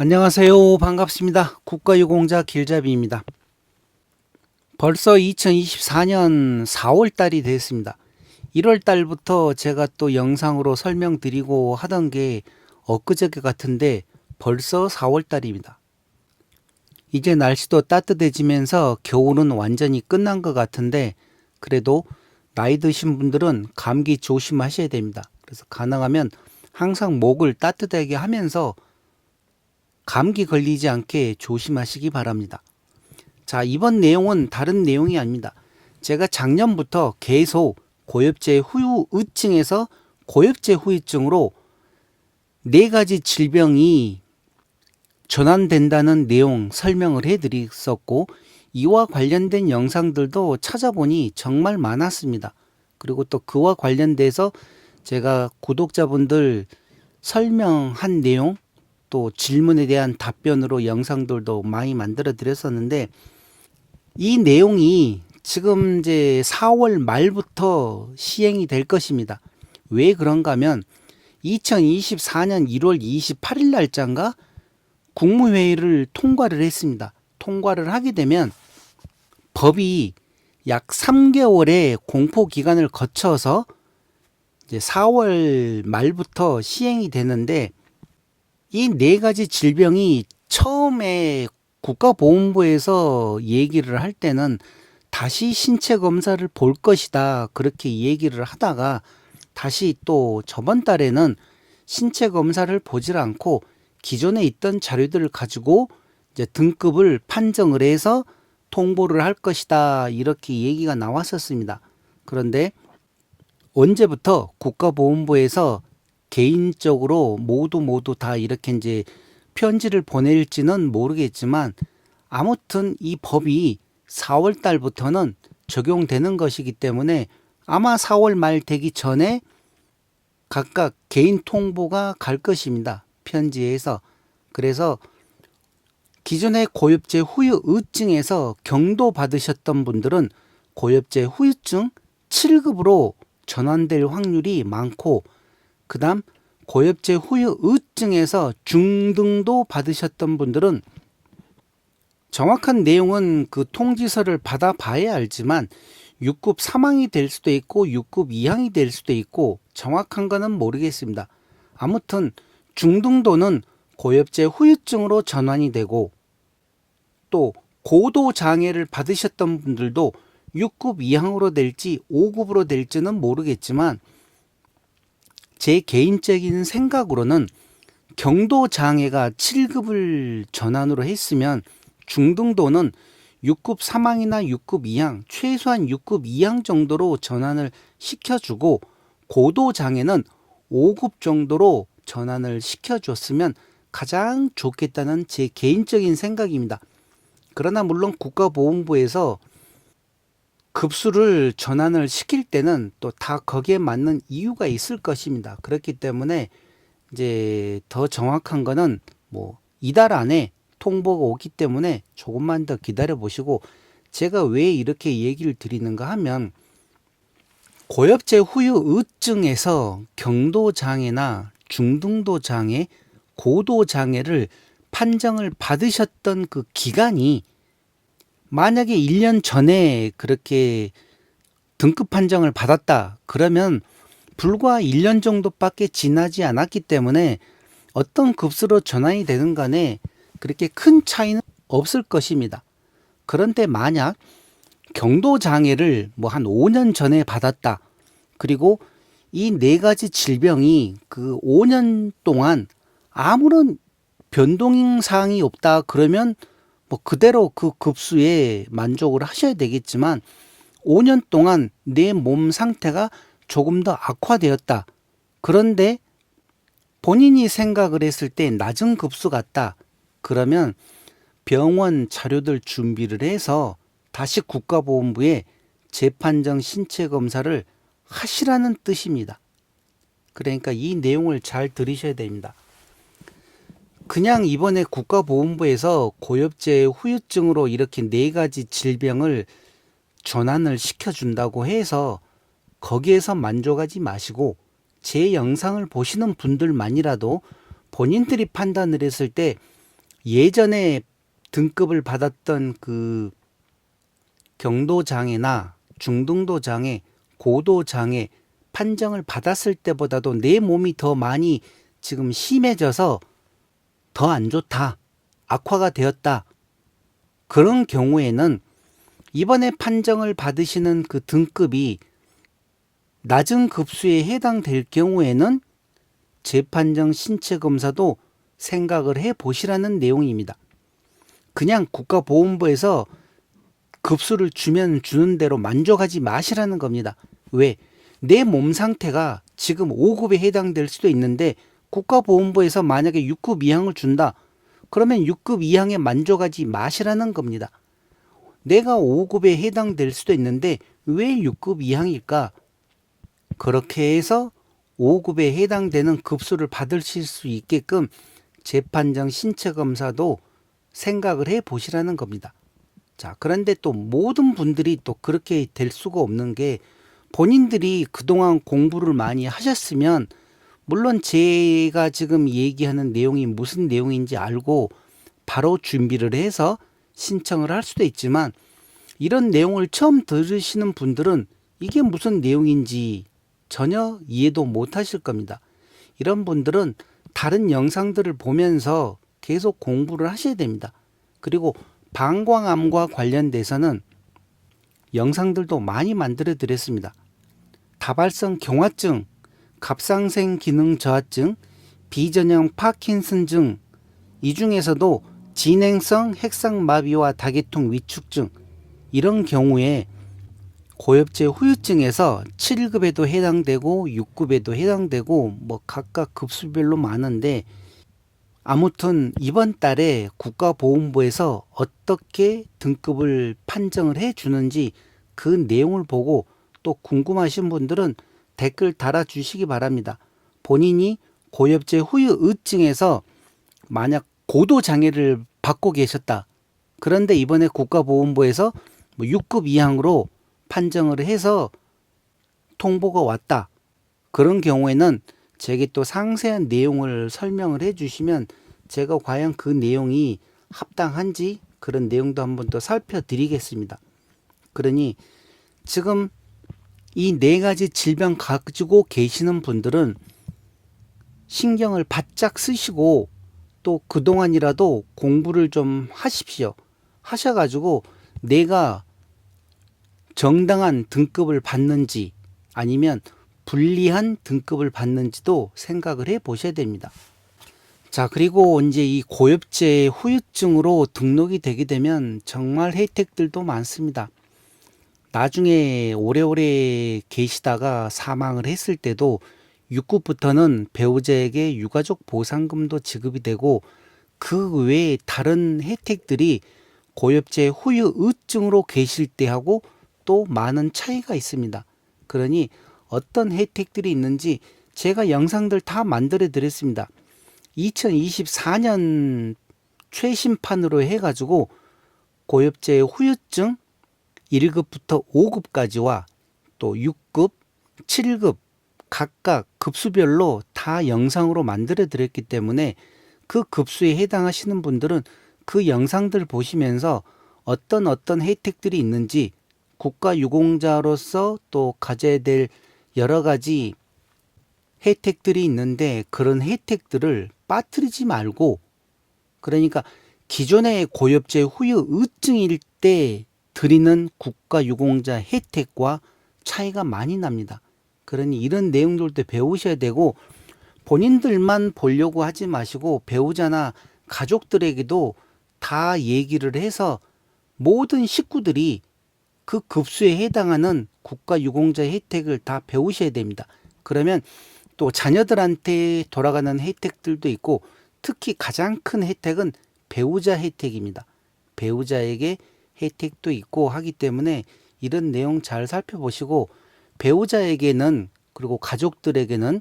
안녕하세요. 반갑습니다. 국가유공자 길잡이입니다. 벌써 2024년 4월 달이 됐습니다. 1월 달부터 제가 또 영상으로 설명드리고 하던 게 엊그저께 같은데 벌써 4월 달입니다. 이제 날씨도 따뜻해지면서 겨울은 완전히 끝난 것 같은데 그래도 나이 드신 분들은 감기 조심하셔야 됩니다. 그래서 가능하면 항상 목을 따뜻하게 하면서 감기 걸리지 않게 조심하시기 바랍니다. 자, 이번 내용은 다른 내용이 아닙니다. 제가 작년부터 계속 고엽제 후유증에서 고엽제 후유증으로 4가지 질병이 전환된다는 내용 설명을 해드렸었고, 이와 관련된 영상들도 찾아보니 정말 많았습니다. 그리고 또 그와 관련돼서 제가 구독자분들 설명한 내용, 또 질문에 대한 답변으로 영상들도 많이 만들어 드렸었는데, 이 내용이 지금 이제 4월 말부터 시행이 될 것입니다. 왜 그런가 하면 2024년 1월 28일 날짜인가 국무회의를 통과를 했습니다. 통과를 하게 되면 법이 약 3개월의 공포 기간을 거쳐서 이제 4월 말부터 시행이 되는데, 이 4가지 질병이 처음에 국가보건부에서 얘기를 할 때는 다시 신체 검사를 볼 것이다, 그렇게 얘기를 하다가 다시 또 저번 달에는 신체 검사를 보질 않고 기존에 있던 자료들을 가지고 이제 등급을 판정을 해서 통보를 할 것이다, 이렇게 얘기가 나왔었습니다. 그런데 언제부터 국가보건부에서 개인적으로 모두 다 이렇게 이제 편지를 보낼지는 모르겠지만, 아무튼 이 법이 4월 달부터는 적용되는 것이기 때문에 아마 4월 말 되기 전에 각각 개인 통보가 갈 것입니다. 편지에서. 그래서 기존의 고엽제 후유증에서 경도 받으셨던 분들은 고엽제 후유증 7급으로 전환될 확률이 많고, 그 다음 고엽제 후유증에서 중등도 받으셨던 분들은, 정확한 내용은 그 통지서를 받아봐야 알지만 6급 사망이 될 수도 있고 6급 이항이 될 수도 있고 정확한 거는 모르겠습니다. 아무튼 중등도는 고엽제 후유증으로 전환이 되고, 또 고도 장애를 받으셨던 분들도 6급 이항으로 될지 5급으로 될지는 모르겠지만, 제 개인적인 생각으로는 경도 장애가 7급을 전환으로 했으면 중등도는 6급 사망이나 6급 이항, 최소한 6급 이항 정도로 전환을 시켜주고, 고도 장애는 5급 정도로 전환을 시켜줬으면 가장 좋겠다는 제 개인적인 생각입니다. 그러나 물론 국가보건부에서 급수를 전환을 시킬 때는 또 다 거기에 맞는 이유가 있을 것입니다. 그렇기 때문에 이제 더 정확한 거는 뭐 이달 안에 통보가 오기 때문에 조금만 더 기다려 보시고, 제가 왜 이렇게 얘기를 드리는가 하면, 고엽제 후유증에서 경도 장애나 중등도 장애, 고도 장애를 판정을 받으셨던 그 기간이 만약에 1년 전에 그렇게 등급 판정을 받았다 그러면 불과 1년 정도밖에 지나지 않았기 때문에 어떤 급수로 전환이 되는 간에 그렇게 큰 차이는 없을 것입니다. 그런데 만약 경도 장애를 뭐 한 5년 전에 받았다, 그리고 이 4가지 질병이 그 5년 동안 아무런 변동 사항이 없다 그러면 뭐 그대로 그 급수에 만족을 하셔야 되겠지만, 5년 동안 내 몸 상태가 조금 더 악화되었다, 그런데 본인이 생각을 했을 때 낮은 급수 같다 그러면 병원 자료들 준비를 해서 다시 국가보건부에 재판정 신체 검사를 하시라는 뜻입니다. 그러니까 이 내용을 잘 들으셔야 됩니다. 그냥 이번에 국가보건부에서 고엽제 후유증으로 이렇게 4가지 질병을 전환을 시켜준다고 해서 거기에서 만족하지 마시고, 제 영상을 보시는 분들만이라도 본인들이 판단을 했을 때 예전에 등급을 받았던 그 경도 장애나 중등도 장애, 고도 장애 판정을 받았을 때보다도 내 몸이 더 많이 지금 심해져서 더 안 좋다, 악화가 되었다. 그런 경우에는 이번에 판정을 받으시는 그 등급이 낮은 급수에 해당될 경우에는 재판정 신체 검사도 생각을 해 보시라는 내용입니다. 그냥 국가보훈부에서 급수를 주면 주는 대로 만족하지 마시라는 겁니다. 왜? 내 몸 상태가 지금 5급에 해당될 수도 있는데 국가보훈부에서 만약에 6급 이항을 준다. 그러면 6급 이항에 만족하지 마시라는 겁니다. 내가 5급에 해당될 수도 있는데 왜 6급 이항일까? 그렇게 해서 5급에 해당되는 급수를 받으실 수 있게끔 재판정 신체 검사도 생각을 해 보시라는 겁니다. 자, 그런데 또 모든 분들이 또 그렇게 될 수가 없는 게 본인들이 그동안 공부를 많이 하셨으면 물론 제가 지금 얘기하는 내용이 무슨 내용인지 알고 바로 준비를 해서 신청을 할 수도 있지만 이런 내용을 처음 들으시는 분들은 이게 무슨 내용인지 전혀 이해도 못 하실 겁니다. 이런 분들은 다른 영상들을 보면서 계속 공부를 하셔야 됩니다. 그리고 방광암과 관련돼서는 영상들도 많이 만들어 드렸습니다. 다발성 경화증, 갑상생 기능 저하증, 비전형 파킨슨증, 이 중에서도 진행성 핵상마비와 다계통 위축증, 이런 경우에 고엽제 후유증에서 7급에도 해당되고 6급에도 해당되고 뭐 각각 급수별로 많은데 아무튼 이번 달에 국가보훈부에서 어떻게 등급을 판정을 해 주는지 그 내용을 보고 또 궁금하신 분들은 댓글 달아주시기 바랍니다. 본인이 고엽제 후유증에서 만약 고도 장애를 받고 계셨다. 그런데 이번에 국가보훈부에서 6급 이항으로 판정을 해서 통보가 왔다. 그런 경우에는 제게 또 상세한 내용을 설명을 해주시면 제가 과연 그 내용이 합당한지 그런 내용도 한번 또 살펴드리겠습니다. 그러니 지금 이 네 가지 질병 가지고 계시는 분들은 신경을 바짝 쓰시고 또 그동안이라도 공부를 좀 하십시오. 하셔가지고 내가 정당한 등급을 받는지 아니면 불리한 등급을 받는지도 생각을 해 보셔야 됩니다. 자, 그리고 이제 이 고엽제 후유증으로 등록이 되게 되면 정말 혜택들도 많습니다. 나중에 오래오래 계시다가 사망을 했을 때도 6급부터는 배우자에게 유가족 보상금도 지급이 되고 그 외에 다른 혜택들이 고엽제 후유증으로 계실 때하고 또 많은 차이가 있습니다. 그러니 어떤 혜택들이 있는지 제가 영상들 다 만들어 드렸습니다. 2024년 최신판으로 해가지고 고엽제 후유증 1급부터 5급까지와 또 6급, 7급 각각 급수별로 다 영상으로 만들어 드렸기 때문에 그 급수에 해당하시는 분들은 그 영상들 보시면서 어떤 혜택들이 있는지 국가유공자로서 또 가져야 될 여러 가지 혜택들이 있는데 그런 혜택들을 빠뜨리지 말고 그러니까 기존의 고엽제 후유증일 때 드리는 국가유공자 혜택과 차이가 많이 납니다. 그러니 이런 내용들도 배우셔야 되고 본인들만 보려고 하지 마시고 배우자나 가족들에게도 다 얘기를 해서 모든 식구들이 그 급수에 해당하는 국가유공자 혜택을 다 배우셔야 됩니다. 그러면 또 자녀들한테 돌아가는 혜택들도 있고 특히 가장 큰 혜택은 배우자 혜택입니다. 배우자에게 혜택도 있고 하기 때문에 이런 내용 잘 살펴보시고 배우자에게는 그리고 가족들에게는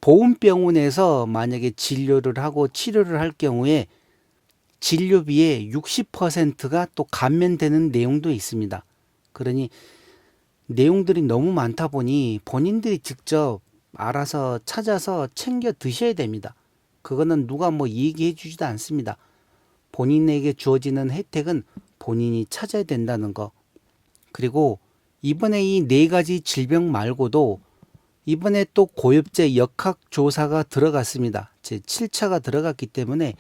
보훈병원에서 만약에 진료를 하고 치료를 할 경우에 진료비의 60%가 또 감면되는 내용도 있습니다. 그러니 내용들이 너무 많다 보니 본인들이 직접 알아서 찾아서 챙겨 드셔야 됩니다. 그거는 누가 뭐 얘기해 주지도 않습니다. 본인에게 주어지는 혜택은 본인이 찾아야 된다는 거. 그리고 이번에 이 네 가지 질병 말고도 이번에 또 고엽제 역학조사가 들어갔습니다. 제 7차가 들어갔기 때문에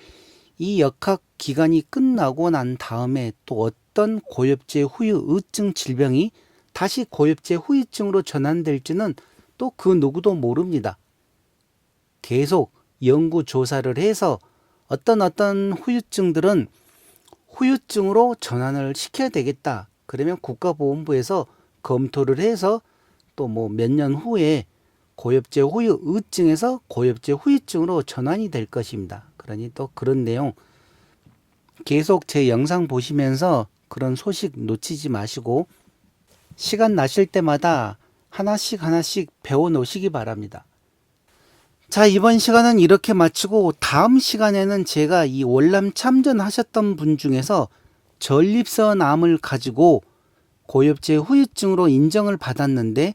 이 역학 기간이 끝나고 난 다음에 또 어떤 고엽제 후유증 질병이 다시 고엽제 후유증으로 전환될지는 또 그 누구도 모릅니다. 계속 연구 조사를 해서 어떤 후유증들은 후유증으로 전환을 시켜야 되겠다. 그러면 국가보건부에서 검토를 해서 또 뭐 몇 년 후에 고엽제 후유증에서 고엽제 후유증으로 전환이 될 것입니다. 그러니 또 그런 내용 계속 제 영상 보시면서 그런 소식 놓치지 마시고 시간 나실 때마다 하나씩 배워 놓으시기 바랍니다. 자, 이번 시간은 이렇게 마치고 다음 시간에는 제가 이 월남 참전하셨던 분 중에서 전립선암을 가지고 고엽제 후유증으로 인정을 받았는데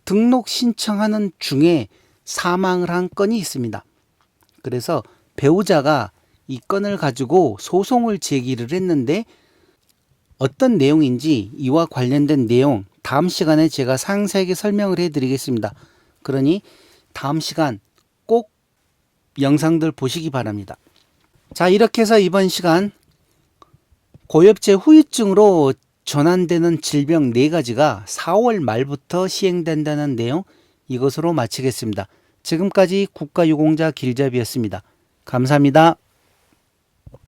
등록 신청하는 중에 사망을 한 건이 있습니다. 그래서 배우자가 이 건을 가지고 소송을 제기를 했는데 어떤 내용인지 이와 관련된 내용 다음 시간에 제가 상세하게 설명을 해드리겠습니다. 그러니 다음 시간 꼭 영상들 보시기 바랍니다. 자, 이렇게 해서 이번 시간 고엽제 후유증으로 전환되는 질병 4가지가 4월 말부터 시행된다는 내용 이것으로 마치겠습니다. 지금까지 국가유공자 길잡이였습니다. 감사합니다.